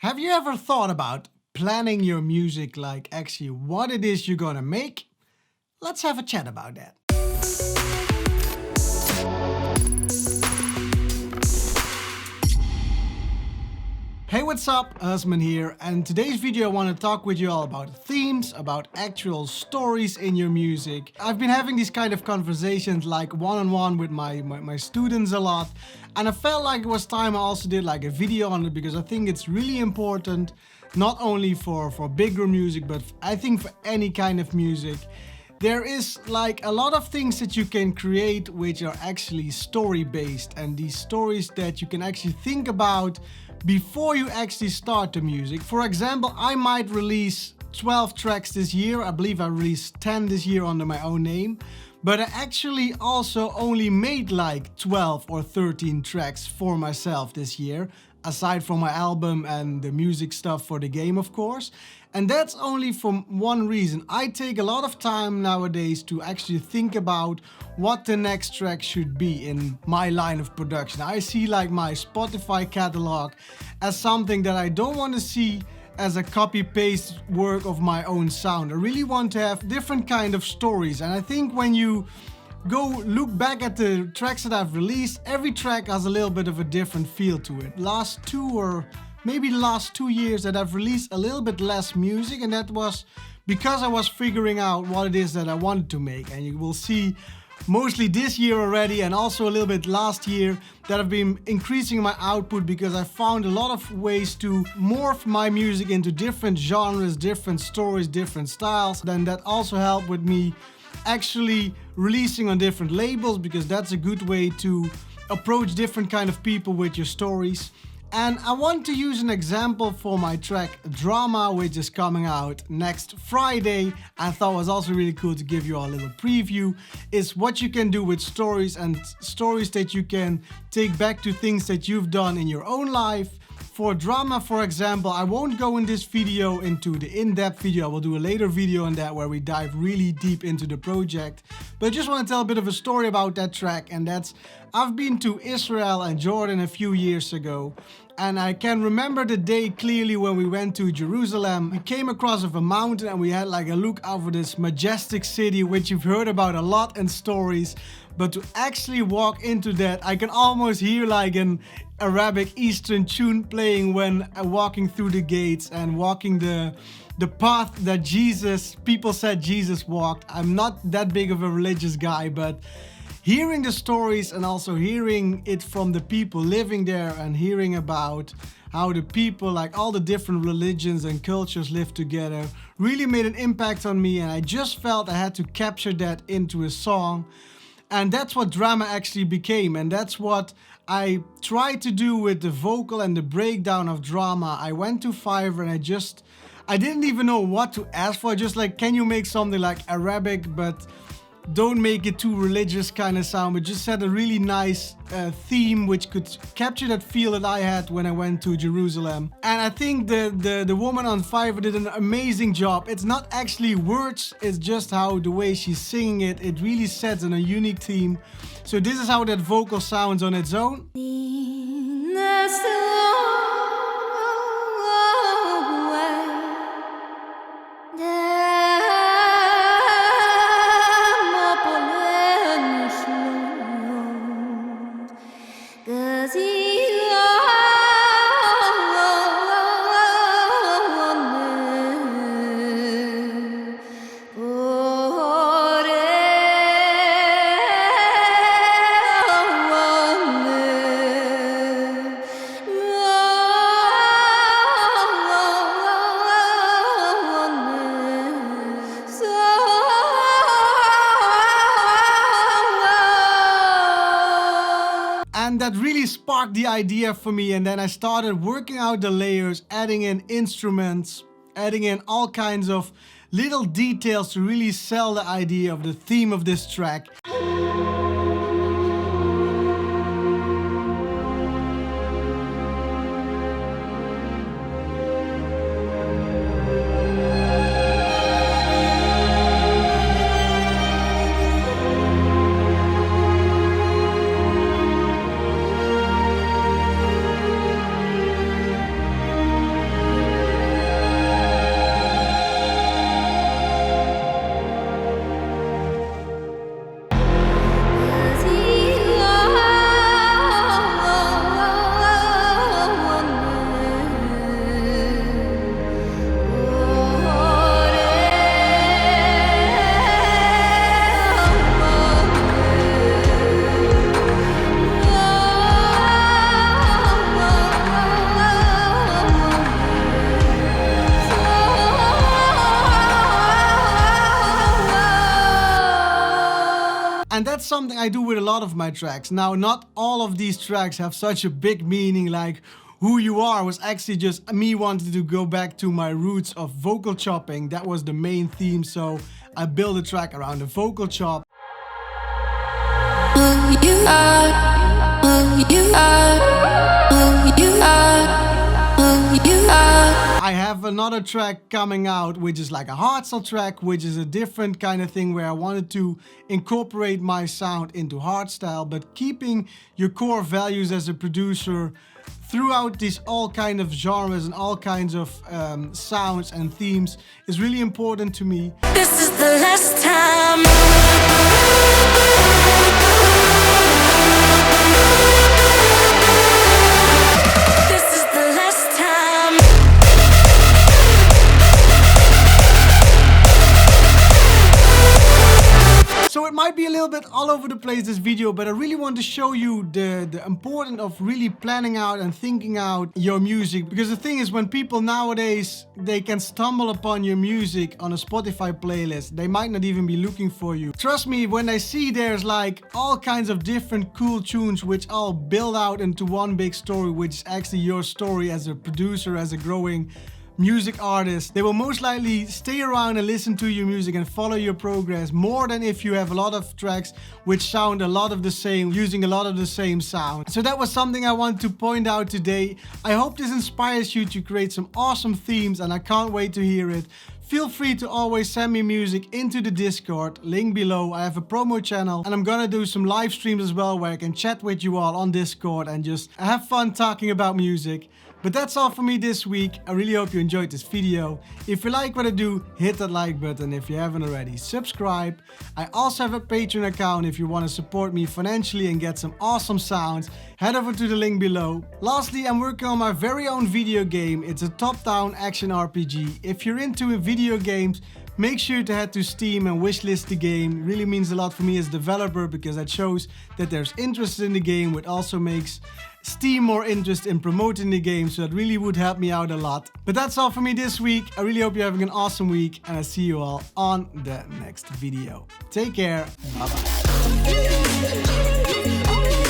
Have you ever thought about planning your music, like actually what it is you're gonna make? Let's have a chat about that. Hey, what's up? Husman here, and in today's video I want to talk with you all about themes, about actual stories in your music. I've been having these kind of conversations like one-on-one with my students a lot, and I felt like it was time I also did like a video on it because I think it's really important, not only for bigger music, but I think for any kind of music. There is like a lot of things that you can create which are actually story based, and these stories that you can actually think about before you actually start the music. For example, I might release 12 tracks this year. I believe I released 10 this year under my own name. But I actually also only made like 12 or 13 tracks for myself this year, aside from my album and the music stuff for the game, of course. And that's only for one reason. I take a lot of time nowadays to actually think about what the next track should be in my line of production. I see like my Spotify catalog as something that I don't want to see as a copy-paste work of my own sound. I really want to have different kind of stories, and I think when you go look back at the tracks that I've released, every track has a little bit of a different feel to it. Last 2 years that I've released a little bit less music, and that was because I was figuring out what it is that I wanted to make. And you will see mostly this year already, and also a little bit last year, that I've been increasing my output because I found a lot of ways to morph my music into different genres, different stories, different styles. Then that also helped with me actually releasing on different labels, because that's a good way to approach different kind of people with your stories. And I want to use an example for my track Drama, which is coming out next Friday. I thought it was also really cool to give you all a little preview. Is what you can do with stories, and stories that you can take back to things that you've done in your own life. For Drama, for example, I won't go in this video into the in-depth video. I will do a later video on that where we dive really deep into the project. But I just want to tell a bit of a story about that track, and that's I've been to Israel and Jordan a few years ago, and I can remember the day clearly when we went to Jerusalem. We came across of a mountain and we had like a look over this majestic city, which you've heard about a lot in stories. But to actually walk into that, I can almost hear like an Arabic Eastern tune playing when walking through the gates and walking the path that people said Jesus walked. I'm not that big of a religious guy, but hearing the stories and also hearing it from the people living there, and hearing about how the people, like all the different religions and cultures, live together, really made an impact on me. And I just felt I had to capture that into a song. And that's what Drama actually became, and that's what I tried to do with the vocal and the breakdown of Drama. I went to Fiverr and I didn't even know what to ask for. Just like, can you make something like Arabic, but don't make it too religious kind of sound, but just had a really nice theme which could capture that feel that I had when I went to Jerusalem. And I think the woman on Fiverr did an amazing job. It's not actually words, it's just how the way she's singing it. It really sets in a unique theme. So this is how that vocal sounds on its own. And that really sparked the idea for me, and then I started working out the layers, adding in instruments, adding in all kinds of little details to really sell the idea of the theme of this track. And that's something I do with a lot of my tracks. Now, not all of these tracks have such a big meaning like Who You Are was actually just me wanting to go back to my roots of vocal chopping. That was the main theme, so I built a track around the vocal chop. Who you are, who you are, who you are, who you are. I have another track coming out which is like a hardstyle track, which is a different kind of thing where I wanted to incorporate my sound into hardstyle, but keeping your core values as a producer throughout these all kind of genres and all kinds of sounds and themes is really important to me. This is the last time. This is the last time. So it might be a little bit all over the place, this video, but I really want to show you the importance of really planning out and thinking out your music. Because the thing is, when people nowadays, they can stumble upon your music on a Spotify playlist, they might not even be looking for you. Trust me, when I see there's like all kinds of different cool tunes which all build out into one big story, which is actually your story as a producer, as a growing music artist, they will most likely stay around and listen to your music and follow your progress more than if you have a lot of tracks which sound a lot of the same, using a lot of the same sound. So that was something I want to point out today. I hope this inspires you to create some awesome themes, and I can't wait to hear it. Feel free to always send me music into the Discord, link below. I have a promo channel and I'm gonna do some live streams as well where I can chat with you all on Discord and just have fun talking about music. But that's all for me this week. I really hope you enjoyed this video. If you like what I do, hit that like button. If you haven't already, subscribe. I also have a Patreon account if you want to support me financially and get some awesome sounds. Head over to the link below. Lastly, I'm working on my very own video game. It's a top-down action RPG. If you're into video games, make sure to head to Steam and wishlist the game. It really means a lot for me as a developer because that shows that there's interest in the game, which also makes Steam more interest in promoting the game, so that really would help me out a lot. But that's all for me this week. I really hope you're having an awesome week, and I see you all on the next video. Take care. Bye bye.